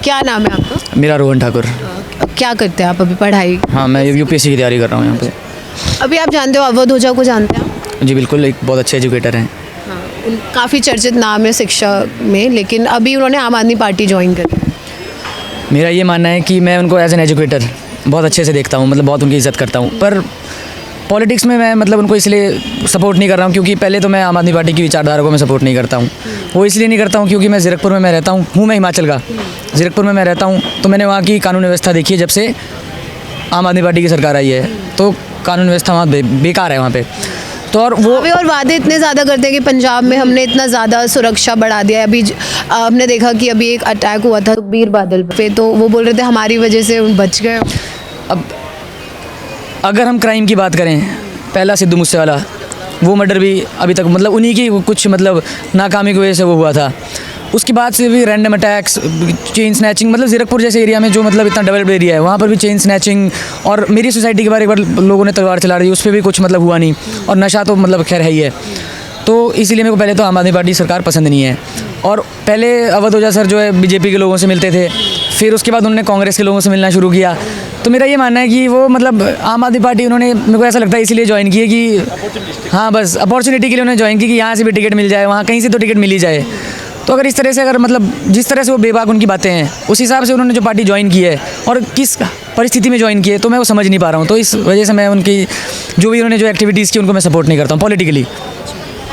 क्या नाम है आपका? मेरा रोहन ठाकुर। क्या करते हैं आप अभी पढ़ाई? हाँ, मैं यूपीएससी की तैयारी कर रहा हूँ यहाँ पे। अभी आप जानते हो अवध ओझा को जानते हैं? जी बिल्कुल, एक बहुत अच्छे एजुकेटर हैं। काफ़ी चर्चित नाम है शिक्षा में, लेकिन अभी उन्होंने आम आदमी पार्टी ज्वाइन करी। मेरा ये मानना है कि मैं उनको एज एन एजुकेटर बहुत अच्छे से देखता हूँ, मतलब बहुत उनकी इज़्ज़त करता हूँ। पर पॉलिटिक्स में मैं मतलब उनको इसलिए सपोर्ट नहीं कर रहा हूँ क्योंकि पहले तो मैं आम आदमी पार्टी की विचारधारा को मैं सपोर्ट नहीं करता हूँ। वो इसलिए नहीं करता हूँ क्योंकि मैं ज़ीरकपुर में मैं रहता हूँ मैं हिमाचल का, ज़ीरकपुर में मैं रहता हूँ। तो मैंने वहाँ की कानून व्यवस्था देखी है जब से आम आदमी पार्टी की सरकार आई है, तो कानून व्यवस्था वहाँ बेकार है वहाँ पे। तो और वो और वादे इतने ज़्यादा करते हैं कि पंजाब में हमने इतना ज़्यादा सुरक्षा बढ़ा दिया है। अभी हमने देखा कि अभी एक अटैक हुआ था सुखबीर बादल पे, तो वो बोल रहे थे हमारी वजह से बच गए। अब अगर हम क्राइम की बात करें, पहला सिद्धू मूसेवाला, वो मर्डर भी अभी तक मतलब उन्हीं की कुछ मतलब नाकामी की वजह से वो हुआ था। उसके बाद से भी रैंडम अटैक्स, चेन स्नैचिंग, मतलब ज़ीरकपुर जैसे एरिया में जो मतलब इतना डेवलप्ड एरिया है वहाँ पर भी चेन स्नैचिंग। और मेरी सोसाइटी के बारे एक बार लोगों ने तलवार चला रही, उस पर भी कुछ मतलब हुआ नहीं। और नशा तो मतलब खैर है ही है। तो इसीलिए मेरे को पहले तो आम आदमी पार्टी सरकार पसंद नहीं है। और पहले अवध ओझा सर जो है बीजेपी के लोगों से मिलते थे, फिर उसके बाद उन्होंने कांग्रेस के लोगों से मिलना शुरू किया। तो मेरा ये मानना है कि वो मतलब आम आदमी पार्टी उन्होंने, मेरे को ऐसा लगता है इसीलिए ज्वाइन की है कि हाँ बस अपॉर्चुनिटी के लिए उन्होंने ज्वाइन की कि यहाँ से भी टिकट मिल जाए, वहाँ कहीं से तो टिकट मिल ही जाए। तो अगर इस तरह से अगर मतलब जिस तरह से वो बेबाक उनकी बातें हैं उस हिसाब से उन्होंने जो पार्टी ज्वाइन की है और किस परिस्थिति में ज्वाइन की है, तो मैं वो समझ नहीं पा रहा हूँ। तो इस वजह से मैं उनकी जो भी उन्होंने जो एक्टिविटीज़ की उनको मैं सपोर्ट नहीं करता हूँ पॉलिटिकली।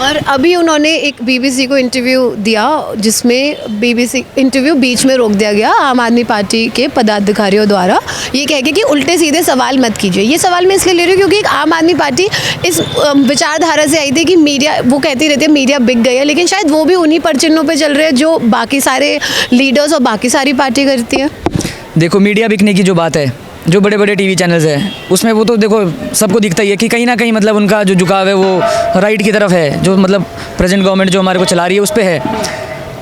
और अभी उन्होंने एक बीबीसी को इंटरव्यू दिया जिसमें बीबीसी इंटरव्यू बीच में रोक दिया गया आम आदमी पार्टी के पदाधिकारियों द्वारा, ये कह के कि उल्टे सीधे सवाल मत कीजिए। ये सवाल मैं इसलिए ले रही हूँ क्योंकि आम आदमी पार्टी इस विचारधारा से आई थी कि मीडिया, वो कहती रहती है मीडिया बिक गई है, लेकिन शायद वो भी उन्हीं परचिन्हों पर चल रहे हैं जो बाकी सारे लीडर्स और बाकी सारी पार्टी करती है। देखो, मीडिया बिकने की जो बात है, जो बड़े बड़े टीवी चैनल्स हैं उसमें वो तो देखो सबको दिखता ही है कि कहीं ना कहीं मतलब उनका जो झुकाव है वो राइट की तरफ है, जो मतलब प्रेजेंट गवर्नमेंट जो हमारे को चला रही है उस पर है।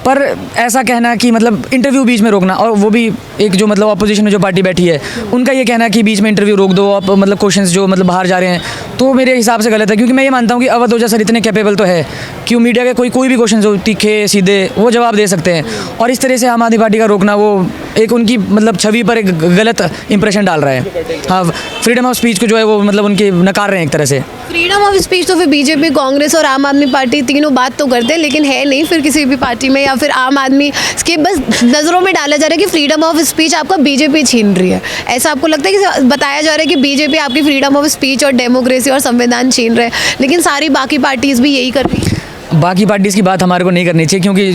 पर ऐसा कहना कि मतलब इंटरव्यू बीच में रोकना, और वो भी एक जो मतलब अपोजिशन में जो पार्टी बैठी है उनका ये कहना कि बीच में इंटरव्यू रोक दो, आप मतलब क्वेश्चंस जो मतलब बाहर जा रहे हैं, तो मेरे हिसाब से गलत है। क्योंकि मैं ये मानता हूँ कि अवध ओझा सर इतने कैपेबल तो है कि वो मीडिया के कोई भी क्वेश्चन हो तीखे सीधे वो जवाब दे सकते हैं। और इस तरह से आम आदमी पार्टी का रोकना वो एक उनकी मतलब छवि पर एक गलत इंप्रेशन डाल रहा है। हाँ, फ्रीडम ऑफ स्पीच को जो है वो मतलब उनके नकार रहे हैं एक तरह से। फ्रीडम ऑफ स्पीच तो फिर बीजेपी, कांग्रेस और आम आदमी पार्टी तीनों बात तो करते हैं, लेकिन है नहीं फिर किसी भी पार्टी में, या फिर आम आदमी के बस नज़रों में डाला जा रहा है कि फ्रीडम ऑफ स्पीच आपका बीजेपी छीन रही है। ऐसा आपको लगता है कि बताया जा रहा है कि बीजेपी आपकी फ्रीडम ऑफ स्पीच और डेमोक्रेसी और संविधान छीन रहे हैं, लेकिन सारी बाकी पार्टीज भी यही कर रही है? बाकी पार्टीज़ की बात हमारे को नहीं करनी चाहिए क्योंकि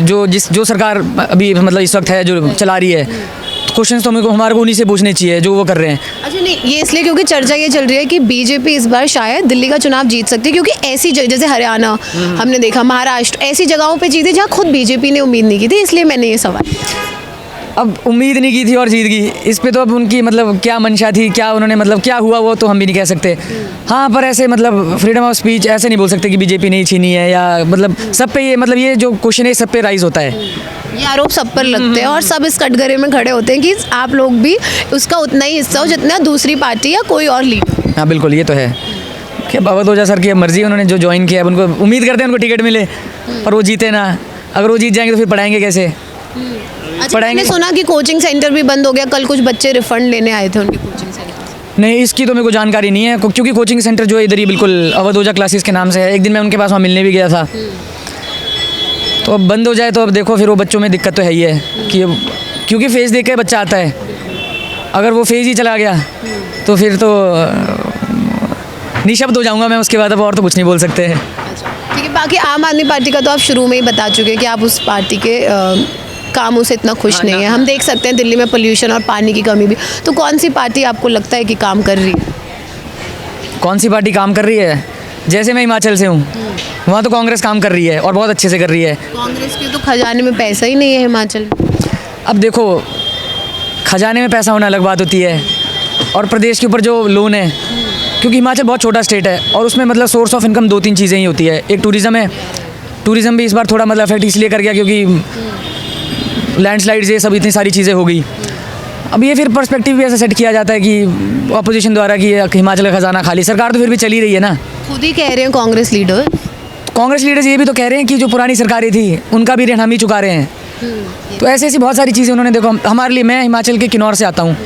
जो सरकार अभी मतलब इस वक्त है जो चला रही है, क्वेश्चन तो हमारे को उन्हीं से पूछने चाहिए जो वो कर रहे हैं। अच्छा, नहीं, ये इसलिए क्योंकि चर्चा ये चल रही है कि बीजेपी इस बार शायद दिल्ली का चुनाव जीत सकती है, क्योंकि ऐसी जगह जैसे हरियाणा हमने देखा, महाराष्ट्र, ऐसी जगहों पे जीती जहाँ खुद बीजेपी ने उम्मीद नहीं की थी। इसलिए मैंने ये सवाल, अब उम्मीद नहीं की थी और जीत गई, इस पे तो अब उनकी मतलब क्या मंशा थी, क्या उन्होंने मतलब क्या हुआ वो तो हम भी नहीं कह सकते। हाँ, पर ऐसे मतलब फ्रीडम ऑफ स्पीच ऐसे नहीं बोल सकते कि बीजेपी नहीं छीनी है, या मतलब सब पे ये मतलब ये जो क्वेश्चन है सब पे राइज होता है, ये आरोप सब पर लगते हैं और सब इस कटघरे में खड़े होते हैं कि आप लोग भी उसका उतना ही हिस्सा हो जितना दूसरी पार्टी या कोई और लीडर। हाँ बिल्कुल, ये तो है कि अवध ओझा सर की मर्जी, उन्होंने जो ज्वाइन किया है उनको उम्मीद करते हैं उनको टिकट मिले और वो जीते ना। अगर वो जीत जाएंगे तो फिर पढ़ाएंगे कैसे? अच्छा, मैंने सुना कि कोचिंग सेंटर भी बंद हो गया, कल कुछ बच्चे रिफंड लेने आए थे उनके कोचिंग सेंटर। नहीं, इसकी तो मेरे को जानकारी नहीं है क्योंकि कोचिंग सेंटर जो है इधर ही बिल्कुल अवध ओझा क्लासेस के नाम से है। एक दिन मैं उनके पास वहाँ मिलने भी गया था। तो अब बंद हो जाए तो अब देखो फिर वो बच्चों में दिक्कत तो है ही है कि क्योंकि फेस देख के बच्चा आता है, अगर वो फेस ही चला गया तो फिर तो निशब्द हो जाऊंगा मैं उसके बाद, अब और तो कुछ नहीं बोल सकते हैं। ठीक है, बाकी आम आदमी पार्टी का तो आप शुरू में ही बता चुके हैं कि आप उस पार्टी के कामों से इतना खुश नहीं है। हम देख सकते हैं दिल्ली में पोल्यूशन और पानी की कमी भी। तो कौन सी पार्टी आपको लगता है कि काम कर रही है? कौन सी पार्टी काम कर रही है? जैसे मैं हिमाचल से हूँ, वहाँ तो कांग्रेस काम कर रही है और बहुत अच्छे से कर रही है। कांग्रेस के तो खजाने में पैसा ही नहीं है हिमाचल में। अब देखो, खजाने में पैसा होना अलग बात होती है और प्रदेश के ऊपर जो लोन है, क्योंकि हिमाचल बहुत छोटा स्टेट है और उसमें मतलब सोर्स ऑफ इनकम 2-3 चीज़ें ही होती है। एक टूरिज़्म है, टूरिज़्म भी इस बार थोड़ा मतलब अफेक्ट इसलिए कर गया क्योंकि लैंडस्लाइड्स ये सब इतनी सारी चीज़ें हो गई। अब ये फिर पर्सपेक्टिव भी ऐसा सेट किया जाता है कि अपोजिशन द्वारा कि हिमाचल का खजाना खाली, सरकार तो फिर भी चली रही है ना। खुद ही कह रहे हैं कांग्रेस लीडर्स ये भी तो कह रहे हैं कि जो पुरानी सरकारें थी उनका भी ऋण हम ही चुका रहे हैं। तो ऐसी ऐसी बहुत सारी चीज़ें उन्होंने, देखो हमारे लिए, मैं हिमाचल के किन्नौर से आता हूँ,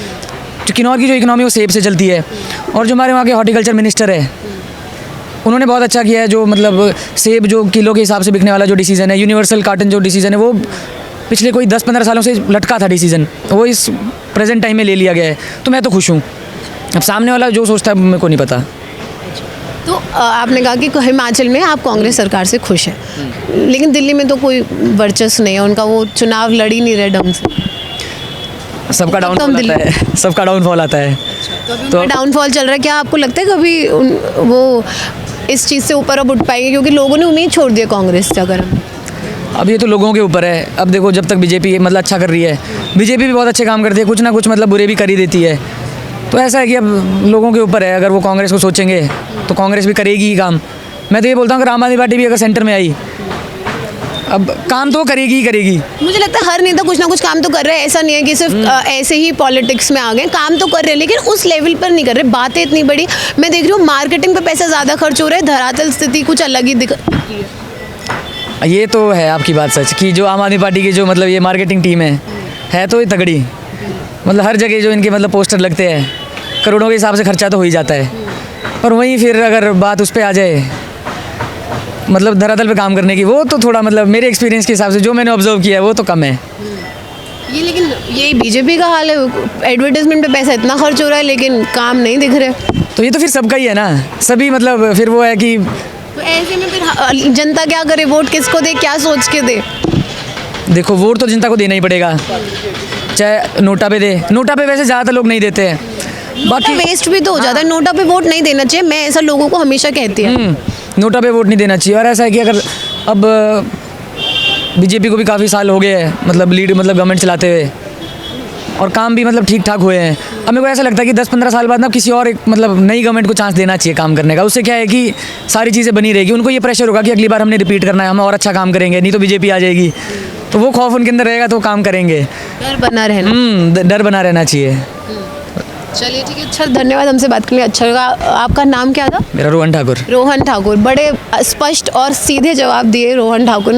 तो किन्नौर की जो इकोनॉमी वो सेब से चलती है, और जो हमारे वहाँ के हॉर्टिकल्चर मिनिस्टर है उन्होंने बहुत अच्छा किया है। जो मतलब सेब जो किलो के हिसाब से बिकने वाला जो डिसीजन है, यूनिवर्सल कार्टन जो डिसीजन है, वो पिछले कोई 10-15 सालों से लटका था डिसीजन, वो इस प्रेजेंट टाइम में ले लिया गया है। तो मैं तो खुश हूँ। अब सामने वाला जो सोचता है मेरे को नहीं पता। तो आपने कहा कि हिमाचल में आप कांग्रेस सरकार से खुश हैं, लेकिन दिल्ली में तो कोई वर्चस्व नहीं है उनका, वो चुनाव लड़ ही नहीं रहे ढंग से। सबका डाउनफॉल आता है, सबका डाउनफॉल आता है। तो डाउनफॉल चल रहा है, क्या आपको लगता है कभी वो इस चीज़ से ऊपर अब उठ पाएंगे? क्योंकि लोगों ने उम्मीद छोड़ दी है कांग्रेस से। अगर अब ये तो लोगों के ऊपर है। अब देखो, जब तक बीजेपी मतलब अच्छा कर रही है, बीजेपी भी बहुत अच्छे काम करती है, कुछ ना कुछ मतलब बुरे भी कर ही देती है। तो ऐसा है कि अब लोगों के ऊपर है। अगर वो कांग्रेस को सोचेंगे तो कांग्रेस भी करेगी ही काम। मैं तो ये बोलता हूँ कि आम आदमी पार्टी भी अगर सेंटर में आई, अब काम तो करेगी ही करेगी। मुझे लगता है हर नेता कुछ ना कुछ काम तो कर रहे हैं, ऐसा नहीं है कि सिर्फ ऐसे ही पॉलिटिक्स में आ गए, काम तो कर रहे हैं लेकिन उस लेवल पर नहीं कर रहे। बातें इतनी बड़ी, मैं देख रही हूँ मार्केटिंग पे पैसा ज़्यादा खर्च हो रहा है, धरातल स्थिति कुछ अलग ही दिख रही है। ये तो है आपकी बात सच कि जो आम आदमी पार्टी की जो मतलब ये मार्केटिंग टीम है तो ये तगड़ी। मतलब हर जगह जो इनके मतलब पोस्टर लगते हैं, करोड़ों के हिसाब से खर्चा तो हो ही जाता है। पर वहीं फिर अगर बात उस पर आ जाए, मतलब धरातल पे काम करने की, वो तो थोड़ा मतलब मेरे एक्सपीरियंस के हिसाब से जो मैंने ऑब्जर्व किया है वो तो कम है। ये लेकिन यही बीजेपी का हाल है, एडवर्टाइजमेंट पे पैसा इतना खर्च हो रहा है लेकिन काम नहीं दिख रहे। तो ये तो फिर सबका ही है ना, सभी मतलब फिर वो है कि तो ऐसे में फिर जनता क्या करे, वोट किसको दे, क्या सोच के दे? देखो, वोट तो जनता को देना ही पड़ेगा, चाहे नोटा पे दे। नोटा पे वैसे ज़्यादातर लोग नहीं देते हैं, बाकी वेस्ट भी तो हो जाता है। नोटा पे वोट नहीं देना चाहिए, मैं ऐसा लोगों को हमेशा कहती हूँ। नोटा पे वोट नहीं देना चाहिए। और ऐसा है कि अगर अब बीजेपी को भी काफ़ी साल हो गए हैं मतलब लीड मतलब गवर्नमेंट चलाते हुए, और काम भी मतलब ठीक ठाक हुए हैं। अब मेरे को ऐसा लगता है कि 10-15 साल बाद ना किसी और एक मतलब नई गवर्नमेंट को चांस देना चाहिए काम करने का। उससे क्या है कि सारी चीज़ें बनी रहेगी, उनको ये प्रेशर होगा कि अगली बार हमने रिपीट करना है, हम और अच्छा काम करेंगे, नहीं तो बीजेपी आ जाएगी। तो वो खौफ उनके अंदर रहेगा तो काम करेंगे। डर बना रहना, डर बना रहना चाहिए। चलिए ठीक है, अच्छा धन्यवाद, हमसे बात करने अच्छा लगा। आपका नाम क्या था? मेरा रोहन ठाकुर। रोहन ठाकुर, बड़े स्पष्ट और सीधे जवाब दिए रोहन ठाकुर ने।